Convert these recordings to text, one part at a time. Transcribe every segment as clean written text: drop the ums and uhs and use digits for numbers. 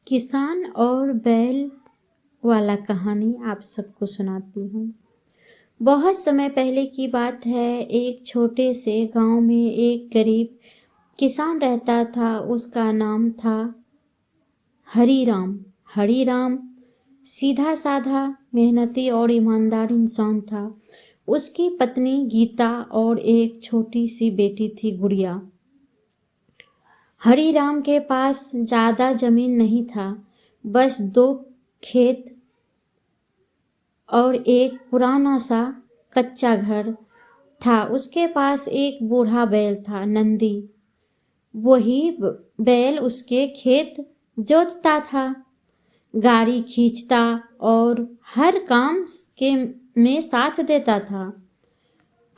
किसान और बैल वाला कहानी आप सबको सुनाती हूँ। बहुत समय पहले की बात है। एक छोटे से गांव में एक गरीब किसान रहता था। उसका नाम था हरीराम। हरीराम सीधा साधा, मेहनती और ईमानदार इंसान था। उसकी पत्नी गीता और एक छोटी सी बेटी थी, गुड़िया। हरीराम के पास ज़्यादा जमीन नहीं था, बस 2 खेत और एक पुराना सा कच्चा घर था। उसके पास एक बूढ़ा बैल था, नंदी। वही बैल उसके खेत जोतता था, गाड़ी खींचता और हर काम के में साथ देता था।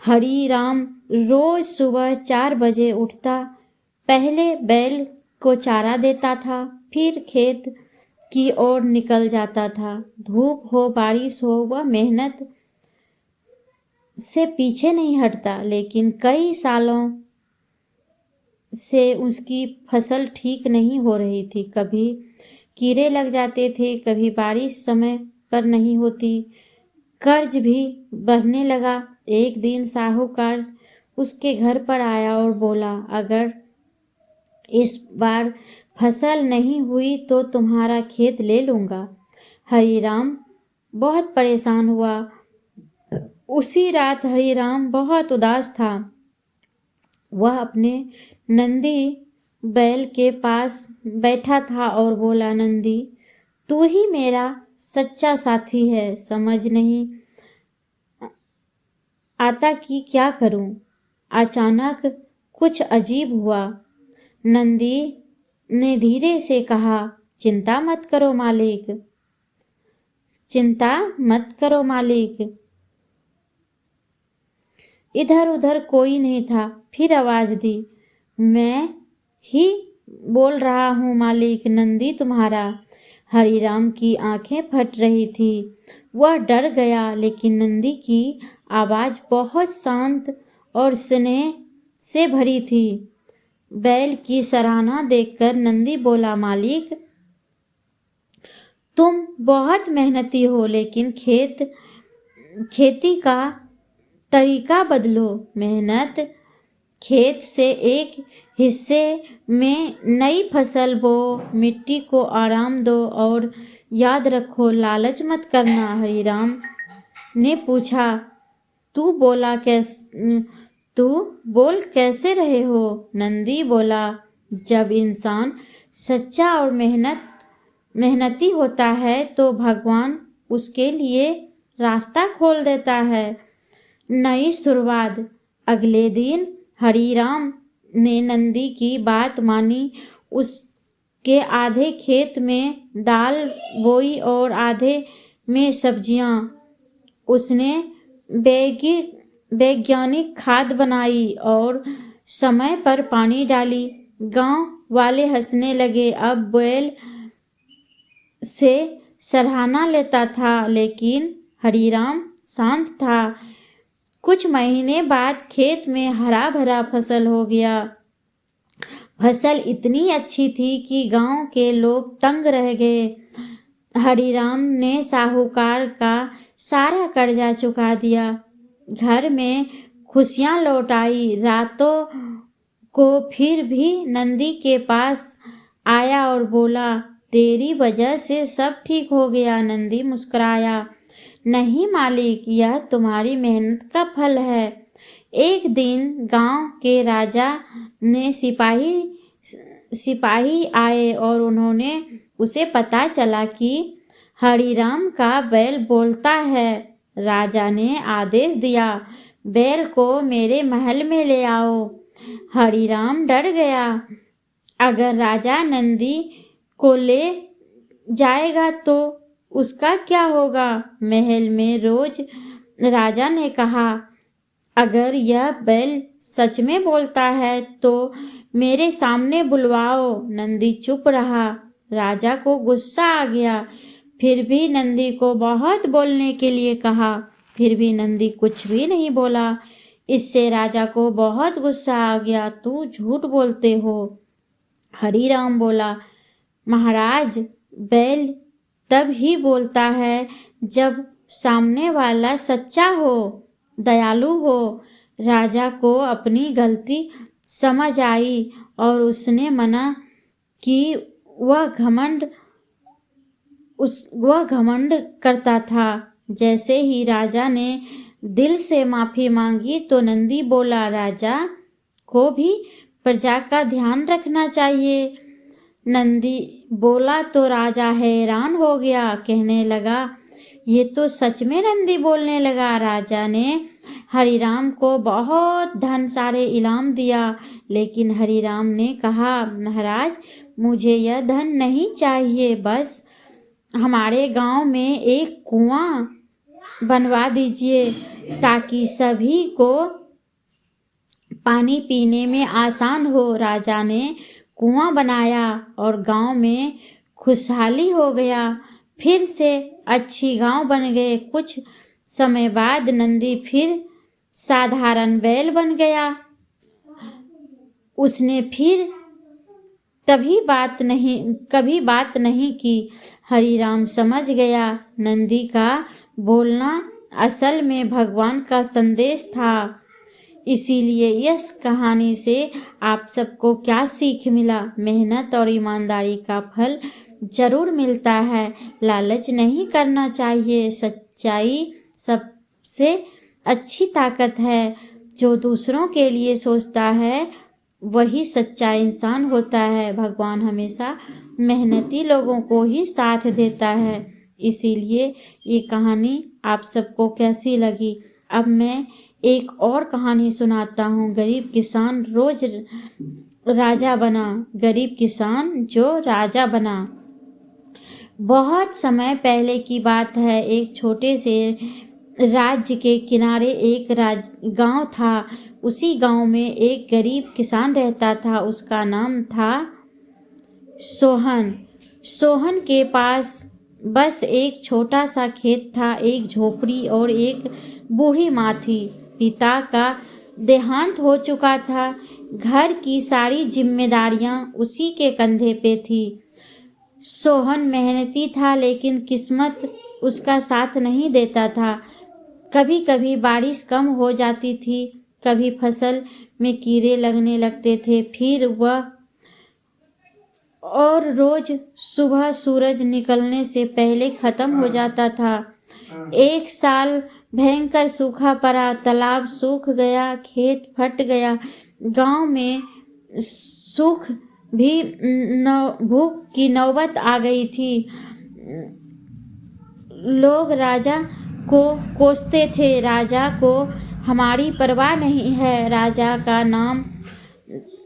हरीराम रोज सुबह 4 बजे उठता, पहले बैल को चारा देता था, फिर खेत की ओर निकल जाता था। धूप हो, बारिश हो, वह मेहनत से पीछे नहीं हटता। लेकिन कई सालों से उसकी फसल ठीक नहीं हो रही थी। कभी कीड़े लग जाते थे, कभी बारिश समय पर नहीं होती, कर्ज भी बढ़ने लगा। एक दिन साहूकार उसके घर पर आया और बोला, अगर इस बार फसल नहीं हुई तो तुम्हारा खेत ले लूँगा। हरीराम बहुत परेशान हुआ। उसी रात हरीराम बहुत उदास था। वह अपने नंदी बैल के पास बैठा था और बोला, नंदी, तू ही मेरा सच्चा साथी है। समझ नहीं आता कि क्या करूं। अचानक कुछ अजीब हुआ। नंदी ने धीरे से कहा, चिंता मत करो मालिक, चिंता मत करो मालिक। इधर उधर कोई नहीं था। फिर आवाज दी, मैं ही बोल रहा हूँ मालिक, नंदी तुम्हारा। हरीराम की आंखें फट रही थी। वह डर गया, लेकिन नंदी की आवाज बहुत शांत और स्नेह से भरी थी। बैल की सराहना देखकर नंदी बोला, मालिक, तुम बहुत मेहनती हो, लेकिन खेती का तरीका बदलो। मेहनत खेत से एक हिस्से में नई फसल बो, मिट्टी को आराम दो और याद रखो, लालच मत करना। हरीराम ने पूछा, तू बोल कैसे रहे हो? नंदी बोला, जब इंसान सच्चा और मेहनती होता है तो भगवान उसके लिए रास्ता खोल देता है। नई शुरुआत। अगले दिन हरीराम ने नंदी की बात मानी। उसके आधे खेत में दाल बोई और आधे में सब्जियां। उसने वैज्ञानिक खाद बनाई और समय पर पानी डाली। गांव वाले हंसने लगे। अब बैल से सराहना लेता था, लेकिन हरीराम शांत था। कुछ महीने बाद खेत में हरा भरा फसल हो गया। फसल इतनी अच्छी थी कि गांव के लोग तंग रह गए। हरीराम ने साहूकार का सारा कर्जा चुका दिया। घर में खुशियां लौट आई। रातों को फिर भी नंदी के पास आया और बोला, तेरी वजह से सब ठीक हो गया। नंदी मुस्कुराया, नहीं मालिक, यह तुम्हारी मेहनत का फल है। एक दिन गांव के राजा ने सिपाही आए और उन्होंने उसे पता चला कि हरीराम का बैल बोलता है। राजा ने आदेश दिया, बैल को मेरे महल में ले आओ। हरीराम डर गया। अगर राजा नंदी को ले जाएगा तो उसका क्या होगा? महल में रोज राजा ने कहा, अगर यह बैल सच में बोलता है तो मेरे सामने बुलवाओ। नंदी चुप रहा। राजा को गुस्सा आ गया। फिर भी नंदी को बहुत बोलने के लिए कहा, फिर भी नंदी कुछ भी नहीं बोला। इससे राजा को बहुत गुस्सा आ गया। तू झूठ बोलते हो। हरीराम बोला, महाराज, बैल तब ही बोलता है जब सामने वाला सच्चा हो, दयालु हो। राजा को अपनी गलती समझ आई और उसने मना कि वह घमंड करता था। जैसे ही राजा ने दिल से माफी मांगी तो नंदी बोला, राजा को भी प्रजा का ध्यान रखना चाहिए। नंदी बोला तो राजा हैरान हो गया, कहने लगा, ये तो सच में नंदी बोलने लगा। राजा ने हरिराम को बहुत धन सारे इनाम दिया, लेकिन हरिराम ने कहा, महाराज, मुझे यह धन नहीं चाहिए, बस हमारे गांव में एक कुआं बनवा दीजिए ताकि सभी को पानी पीने में आसान हो। राजा ने कुआं बनाया और गांव में खुशहाली हो गया। फिर से अच्छी गांव बन गए। कुछ समय बाद नंदी फिर साधारण बैल बन गया। उसने फिर कभी बात नहीं की। हरिराम समझ गया, नंदी का बोलना असल में भगवान का संदेश था। इसीलिए इस कहानी से आप सबको क्या सीख मिला? मेहनत और ईमानदारी का फल जरूर मिलता है। लालच नहीं करना चाहिए। सच्चाई सबसे अच्छी ताकत है। जो दूसरों के लिए सोचता है वही सच्चा इंसान होता है। भगवान हमेशा मेहनती लोगों को ही साथ देता है। इसीलिए ये कहानी आप सबको कैसी लगी? अब मैं एक और कहानी सुनाता हूँ। गरीब किसान रोज राजा बना। गरीब किसान जो राजा बना। बहुत समय पहले की बात है। एक छोटे से राज्य के किनारे एक गांव था। उसी गांव में एक गरीब किसान रहता था। उसका नाम था सोहन। सोहन के पास बस एक छोटा सा खेत था, एक झोपड़ी और एक बूढ़ी माँ थी। पिता का देहांत हो चुका था। घर की सारी जिम्मेदारियां उसी के कंधे पे थी। सोहन मेहनती था, लेकिन किस्मत उसका साथ नहीं देता था। कभी कभी बारिश कम हो जाती थी, कभी फसल में कीड़े लगने लगते थे। फिर वह और रोज सुबह सूरज निकलने से पहले खत्म हो जाता था। एक साल भयंकर सूखा पड़ा। तालाब सूख गया, खेत फट गया। गांव में भूख की नौबत आ गई थी। लोग राजा को कोसते थे, राजा को हमारी परवाह नहीं है। राजा का नाम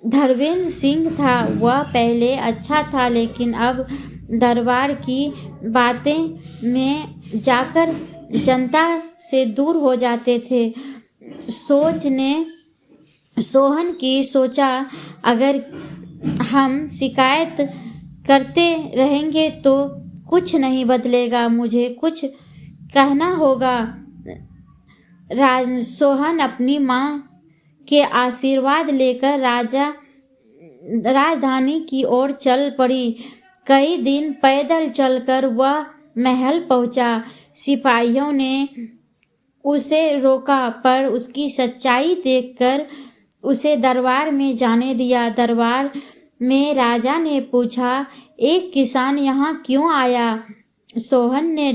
धर्मेंद्र सिंह था। वह पहले अच्छा था, लेकिन अब दरबार की बातें में जाकर जनता से दूर हो जाते थे। सोहन की सोचा, अगर हम शिकायत करते रहेंगे तो कुछ नहीं बदलेगा, मुझे कुछ कहना होगा। सोहन अपनी माँ के आशीर्वाद लेकर राजधानी की ओर चल पड़ी। कई दिन पैदल चलकर वह महल पहुंचा। सिपाहियों ने उसे रोका, पर उसकी सच्चाई देखकर उसे दरबार में जाने दिया। दरबार में राजा ने पूछा, एक किसान यहाँ क्यों आया? सोहन ने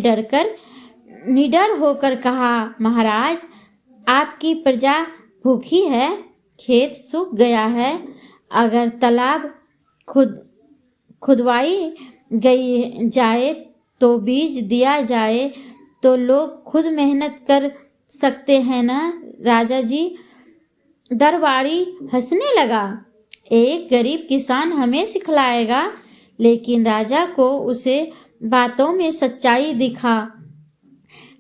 निडर होकर कहा, महाराज, आपकी प्रजा भूखी है, खेत सूख गया है। अगर तालाब खुदवाई गई जाए तो बीज दिया जाए तो लोग खुद मेहनत कर सकते हैं ना राजा जी। दरबारी हंसने लगा। एक गरीब किसान हमें सिखलाएगा? लेकिन राजा को उसे बातों में सच्चाई दिखा।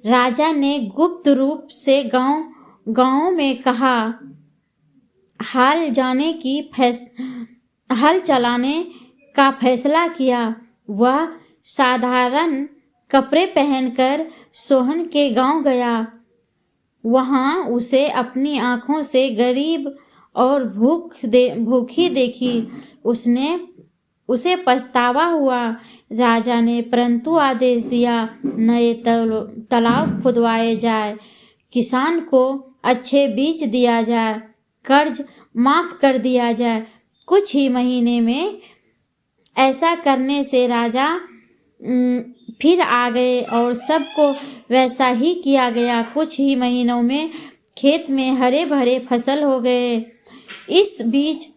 राजा ने गुप्त रूप से गांव में कहा, हल चलाने का फैसला किया। वह साधारण कपड़े पहनकर सोहन के गांव गया। वहां उसे अपनी आंखों से गरीब और भूखी देखी। उसे पछतावा हुआ। राजा ने परंतु आदेश दिया, नए तालाब खुदवाए जाए, किसान को अच्छे बीज दिया जाए, कर्ज माफ कर दिया जाए। कुछ ही महीने में ऐसा करने से राजा फिर आ गए और सबको वैसा ही किया गया। कुछ ही महीनों में खेत में हरे भरे फसल हो गए। इस बीच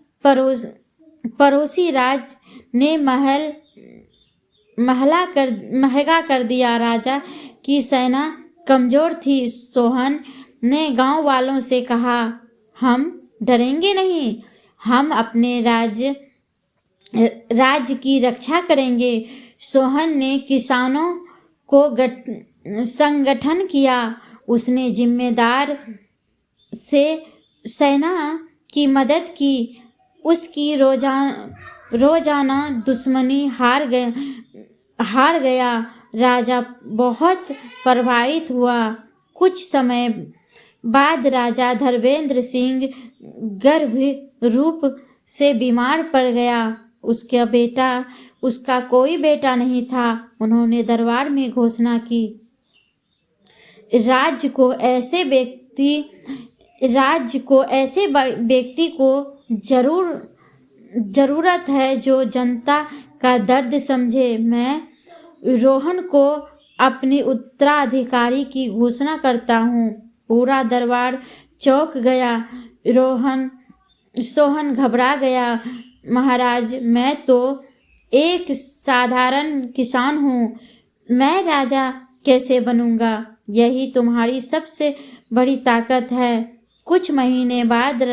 पड़ोसी राज ने महंगा कर दिया। राजा की सेना कमजोर थी। सोहन ने गांव वालों से कहा, हम डरेंगे नहीं, हम अपने राज्य की रक्षा करेंगे। सोहन ने किसानों को संगठन किया। उसने जिम्मेदार से सेना की मदद की। उसकी रोजाना दुश्मनी हार गया। राजा बहुत प्रभावित हुआ। कुछ समय बाद राजा धर्मेंद्र सिंह गर्भ रूप से बीमार पड़ गया। उसका कोई बेटा नहीं था। उन्होंने दरबार में घोषणा की, राज्य को ऐसे व्यक्ति को जरूरत है जो जनता का दर्द समझे। मैं रोहन को अपनी उत्तराधिकारी की घोषणा करता हूँ। पूरा दरबार चौंक गया। सोहन घबरा गया। महाराज, मैं तो एक साधारण किसान हूँ, मैं राजा कैसे बनूंगा? यही तुम्हारी सबसे बड़ी ताकत है। कुछ महीने बाद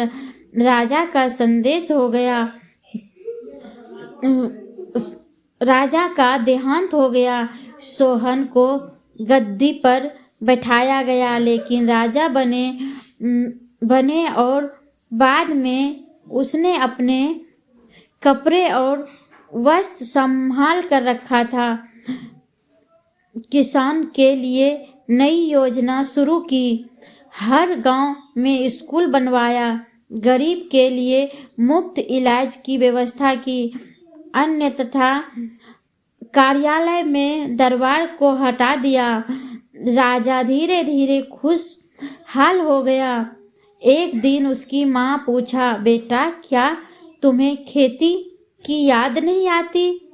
राजा का संदेश हो गया। राजा का देहांत हो गया। सोहन को गद्दी पर बैठाया गया, लेकिन राजा बने और बाद में उसने अपने कपड़े और वस्त्र संभाल कर रखा था। किसान के लिए नई योजना शुरू की। हर गांव में स्कूल बनवाया। गरीब के लिए मुफ्त इलाज की व्यवस्था की। अन्य तथा कार्यालय में दरबार को हटा दिया। राजा धीरे धीरे खुशहाल हो गया। एक दिन उसकी माँ पूछा, बेटा, क्या तुम्हें खेती की याद नहीं आती?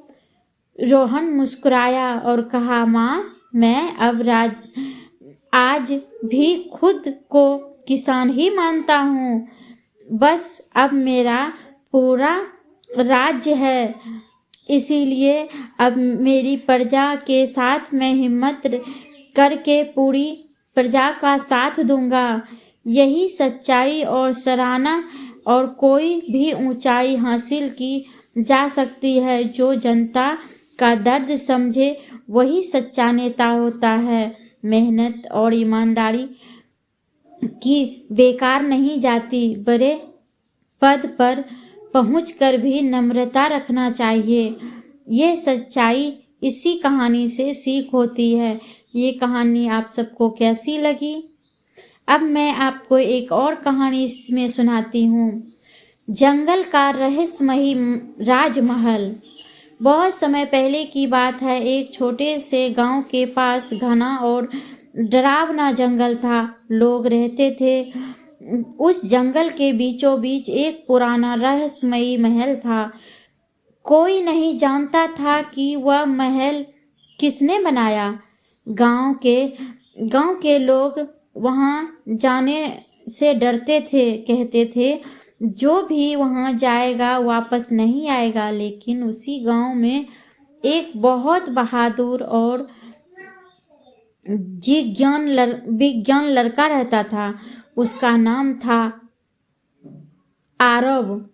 रोहन मुस्कुराया और कहा, माँ, मैं आज भी खुद को किसान ही मानता हूँ। बस अब मेरा पूरा राज्य है, इसीलिए अब मेरी प्रजा के साथ मैं हिम्मत करके पूरी प्रजा का साथ दूंगा। यही सच्चाई और सराहना और कोई भी ऊंचाई हासिल की जा सकती है। जो जनता का दर्द समझे वही सच्चा नेता होता है। मेहनत और ईमानदारी की बेकार नहीं जाती। बड़े पद पर पहुंचकर भी नम्रता रखना चाहिए। ये सच्चाई इसी कहानी से सीख होती है। ये कहानी आप सबको कैसी लगी? अब मैं आपको एक और कहानी इसमें सुनाती हूँ। जंगल का रहस्यमयी राजमहल। बहुत समय पहले की बात है। एक छोटे से गांव के पास घना और डरावना जंगल था। लोग रहते थे। उस जंगल के बीचों बीच एक पुराना रहस्यमयी महल था। कोई नहीं जानता था कि वह महल किसने बनाया। गांव के लोग वहां जाने से डरते थे। कहते थे, जो भी वहां जाएगा वापस नहीं आएगा। लेकिन उसी गांव में एक बहुत बहादुर और विज्ञान लड़का रहता था। उसका नाम था आरव।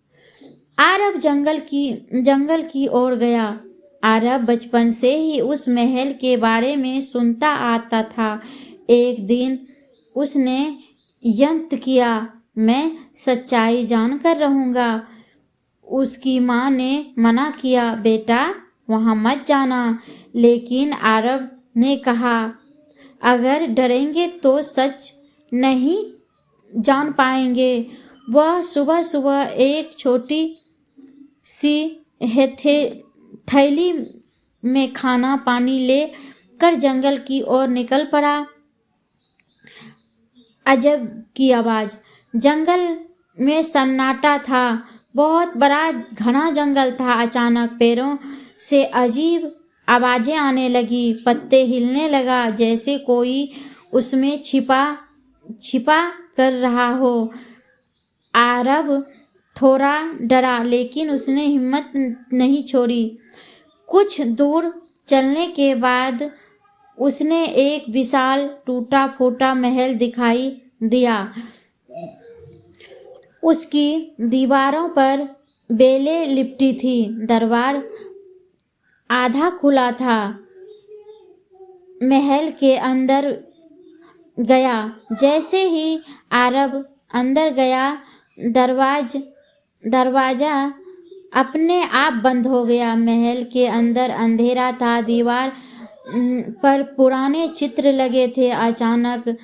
आरव जंगल की ओर गया। आरव बचपन से ही उस महल के बारे में सुनता आता था। एक दिन उसने यंत्र किया, मैं सच्चाई जानकर रहूँगा। उसकी माँ ने मना किया, बेटा वहाँ मत जाना। लेकिन आरव ने कहा, अगर डरेंगे तो सच नहीं जान पाएंगे। वह सुबह सुबह एक छोटी सी थैली में खाना पानी ले कर जंगल की ओर निकल पड़ा। अजब की आवाज। जंगल में सन्नाटा था। बहुत बड़ा घना जंगल था। अचानक पेड़ों से अजीब आवाजें आने लगी। पत्ते हिलने लगा जैसे कोई उसमें छिपा कर रहा हो। आरब थोड़ा डरा लेकिन उसने हिम्मत नहीं छोड़ी। कुछ दूर चलने के बाद उसने एक विशाल टूटा फूटा महल दिखाई दिया। उसकी दीवारों पर बेलें लिपटी थी। दरबार आधा खुला था। महल के अंदर गया। जैसे ही आरब अंदर गया दरवाजा अपने आप बंद हो गया। महल के अंदर अंधेरा था। दीवार पर पुराने चित्र लगे थे। अचानक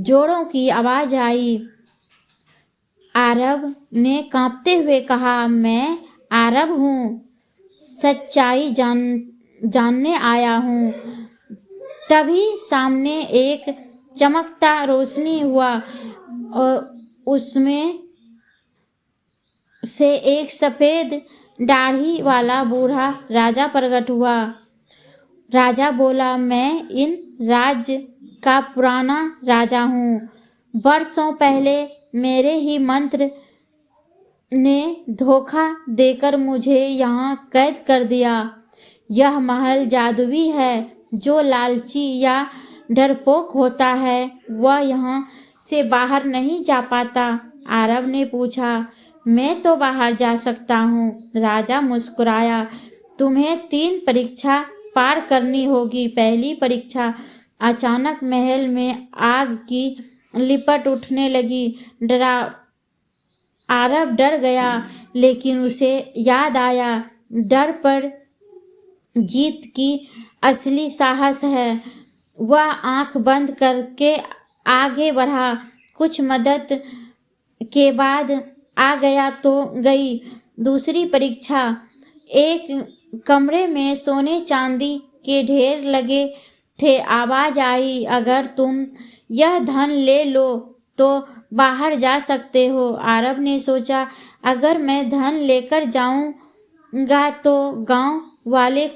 जोरों की आवाज आई। आरब ने कांपते हुए कहा, मैं आरब हूँ, सच्चाई जानने आया हूँ। तभी सामने एक चमकता रोशनी हुआ और उसमें से एक सफ़ेद दाढ़ी वाला बूढ़ा राजा प्रकट हुआ। राजा बोला, मैं इन राज्य का पुराना राजा हूँ। वर्षों पहले मेरे ही मंत्र ने धोखा देकर मुझे यहाँ कैद कर दिया। यह महल जादुई है। जो लालची या डरपोक होता है वह यहाँ से बाहर नहीं जा पाता। आरब ने पूछा, मैं तो बाहर जा सकता हूँ। राजा मुस्कुराया, तुम्हें 3 परीक्षा पार करनी होगी। पहली परीक्षा। अचानक महल में आग की लिपट उठने लगी। आरब डर गया लेकिन उसे याद आया, डर पर जीत की असली साहस है। वह आंख बंद करके आगे बढ़ा। कुछ मदद के बाद आ गया तो गई। दूसरी परीक्षा। एक कमरे में सोने चांदी के ढेर लगे थे। आवाज आई, अगर तुम यह धन ले लो तो बाहर जा सकते हो। आरब ने सोचा, अगर मैं धन लेकर जाऊंगा तो गांव वाले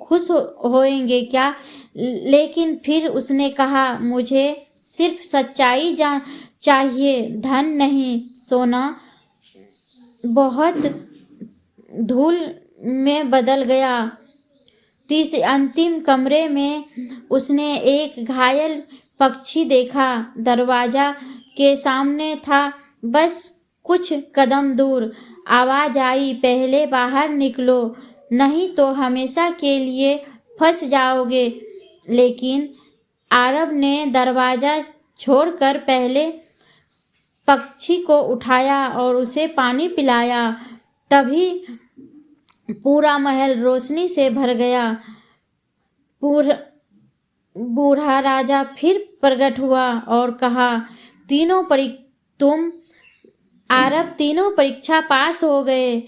खुश होंगे क्या? लेकिन फिर उसने कहा, मुझे सिर्फ सच्चाई चाहिए, धन नहीं। सोना बहुत धूल में बदल गया। अंतिम कमरे में उसने एक घायल पक्षी देखा। दरवाजा के सामने था, बस कुछ कदम दूर। आवाज आई, पहले बाहर निकलो, नहीं तो हमेशा के लिए फंस जाओगे। लेकिन आरब ने दरवाजा छोड़कर पहले पक्षी को उठाया और उसे पानी पिलाया। तभी पूरा महल रोशनी से भर गया। बूढ़ा राजा फिर प्रकट हुआ और कहा, आरब तीनों परीक्षा पास हो गए।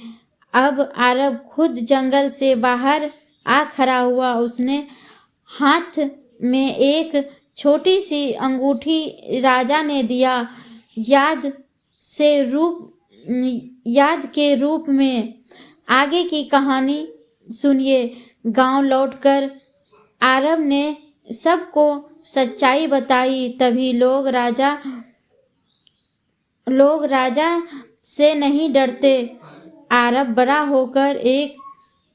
अब आरब खुद जंगल से बाहर आ खड़ा हुआ। उसने हाथ में एक छोटी सी अंगूठी राजा ने दिया। याद के रूप में। आगे की कहानी सुनिए। गांव लौटकर आरब ने सबको सच्चाई बताई। तभी लोग राजा से नहीं डरते। आरब बड़ा होकर एक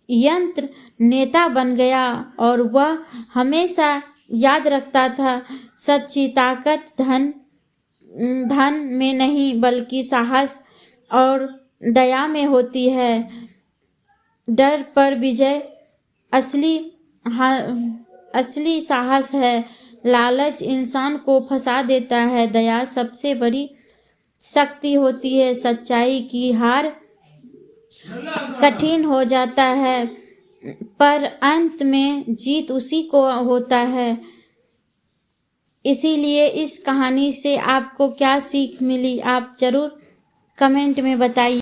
यंत्र नेता बन गया और वह हमेशा याद रखता था, सच्ची ताकत धन में नहीं बल्कि साहस और दया में होती है। डर पर विजय असली साहस है। लालच इंसान को फंसा देता है। दया सबसे बड़ी शक्ति होती है। सच्चाई की हार कठिन हो जाता है पर अंत में जीत उसी को होता है। इसीलिए इस कहानी से आपको क्या सीख मिली, आप ज़रूर कमेंट में बताइए।